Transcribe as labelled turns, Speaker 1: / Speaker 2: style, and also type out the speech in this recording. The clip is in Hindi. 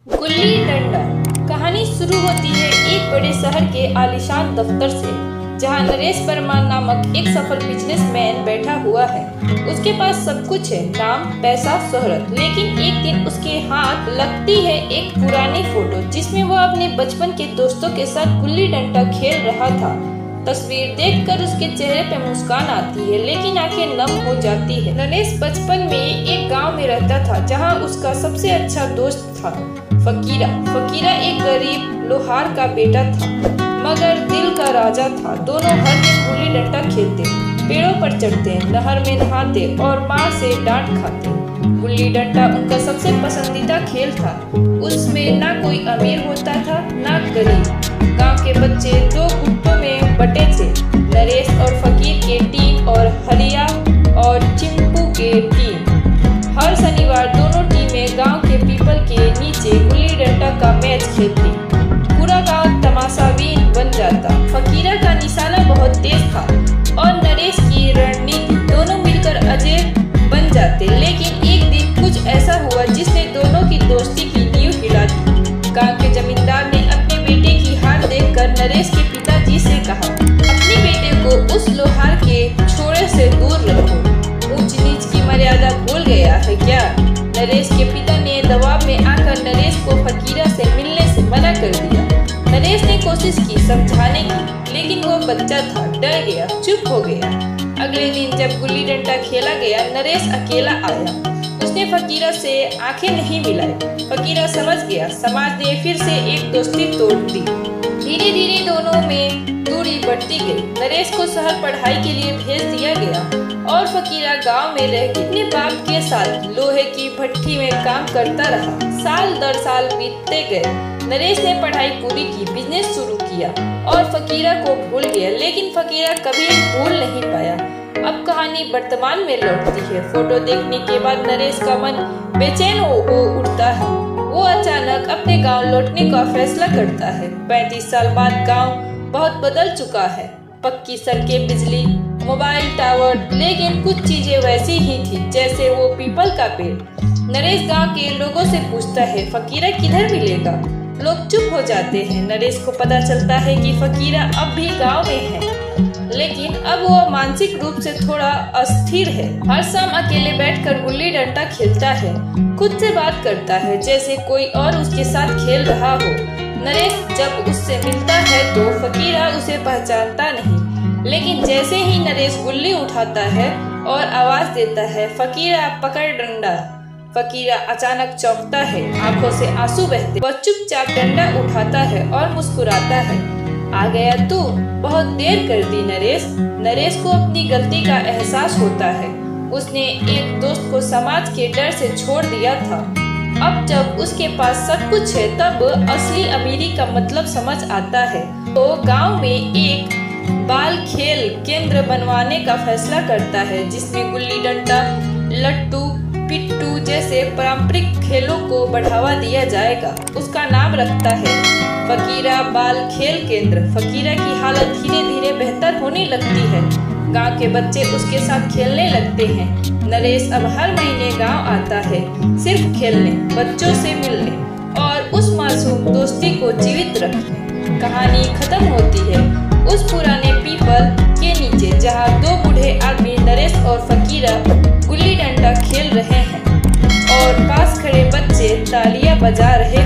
Speaker 1: गुल्ली डंडा। कहानी शुरू होती है एक बड़े शहर के आलीशान दफ्तर से, जहां नरेश परमार नामक एक सफल बिजनेसमैन बैठा हुआ है। उसके पास सब कुछ है, नाम, पैसा, शोहरत। लेकिन एक दिन उसके हाथ लगती है एक पुरानी फोटो, जिसमें वो अपने बचपन के दोस्तों के साथ गुल्ली डंडा खेल रहा था। तस्वीर देखकर उसके चेहरे पे मुस्कान आती है, लेकिन आंखें नम हो जाती है। नरेश बचपन में एक गांव में रहता था, जहां उसका सबसे अच्छा दोस्त था फकीरा। फकीरा एक गरीब लोहार का बेटा था, मगर दिल का राजा था। दोनों हर दिन गुल्ली डंडा खेलते, पेड़ों पर चढ़ते, नहर में नहाते और माँ से डांट खाते। गुल्ली डंडा उनका सबसे पसंदीदा खेल था। उसमें ना कोई अमीर होता था, ना गरीब। गांव के बच्चे दो गुटों में बटे थे, नरेश और फकीर के टीम और हरिया और चिंपू के टीम। हर शनिवार दोनों टीमें गांव के पीपल के नीचे गुल्ली डंडा का मैच खेलती। पूरा गांव तमाशाबीन बन जाता। फकीरा का निशाना बहुत तेज था और नरेश की रणनीति, दोनों मिलकर अजय बन जाते। लेकिन एक दिन कुछ ऐसा हुआ जिसने दोनों की दोस्ती की नींव हिला दी। गांव के जमींदार ने अपने बेटे की हार देखकर नरेश के पिताजी से कहा, अपने बेटे को उस लोहार के छोरे से दूर रखो। ऊंच नीच की मर्यादा भूल गया है क्या? नरेश के पिता ने दबाव में आकर नरेश को फकीरा से मिलने से मना कर दिया। नरेश ने कोशिश की समझाने की, लेकिन वो बच्चा था, डर गया, चुप हो गया। अगले दिन जब गुल्ली डंडा खेला गया, नरेश अकेला आया। उसने फकीरा से आंखें नहीं मिलाई। फकीरा समझ गया, समाज ने फिर से एक दोस्ती तोड़ दी। धीरे धीरे दोनों में दूरी बढ़ती गई। नरेश को शहर पढ़ाई के लिए भेज दिया गया और फकीरा गांव में रह के अपने बाप के साथ लोहे की भट्टी में काम करता रहा। साल दर साल बीतते गए। नरेश ने पढ़ाई पूरी की, बिजनेस शुरू किया और फकीरा को भूल गया। लेकिन फकीरा कभी भूल नहीं पाया। अब कहानी वर्तमान में लौटती है। फोटो देखने के बाद नरेश का मन बेचैन हो उठता है। वो अचानक अपने गांव लौटने का फैसला करता है। 35 साल बाद गांव बहुत बदल चुका है। पक्की सड़कें, बिजली, मोबाइल टावर, लेकिन कुछ चीजें वैसी ही थी जैसे वो पीपल का पेड़। नरेश गांव के लोगों से पूछता है, फकीरा किधर मिलेगा? लोग चुप हो जाते हैं। नरेश को पता चलता है कि फकीरा अब भी गांव में है, लेकिन अब वो मानसिक रूप से थोड़ा अस्थिर है। हर शाम अकेले बैठकर गुल्ली डंडा खेलता है, खुद से बात करता है जैसे कोई और उसके साथ खेल रहा हो। नरेश जब उससे मिलता है तो फकीरा उसे पहचानता नहीं, लेकिन जैसे ही नरेश गुल्ली उठाता है और आवाज देता है, फकीरा पकड़ डंडा, फकीरा अचानक चौंकता है, आंखों से आंसू बहते। वह चुपचाप डंडा उठाता है और मुस्कुराता है। आ गया तू, बहुत देर कर दी नरेश। नरेश को अपनी गलती का एहसास होता है। उसने एक दोस्त को समाज के डर से छोड़ दिया था। अब जब उसके पास सब कुछ है, तब असली अमीरी का मतलब समझ आता है। तो गांव में एक बाल खेल केंद्र बनवाने का फैसला करता है, जिसमें गुल्ली डंडा, लट्टू, पिट्टू जैसे पारंपरिक खेलों को बढ़ावा दिया जाएगा। उसका नाम रखता है फकीरा बाल खेल केंद्र। फकीरा की हालत धीरे धीरे बेहतर होने लगती है। गांव के बच्चे उसके साथ खेलने लगते हैं। नरेश अब हर महीने गांव आता है, सिर्फ खेलने, बच्चों से मिलने और उस मासूम दोस्ती को जीवित रखने। कहानी खत्म होती है उस पुराने पीपल के नीचे, जहां दो बूढ़े आदमी नरेश और फकीरा गुल्ली डंडा खेल रहे हैं और पास खड़े बच्चे तालियां बजा रहे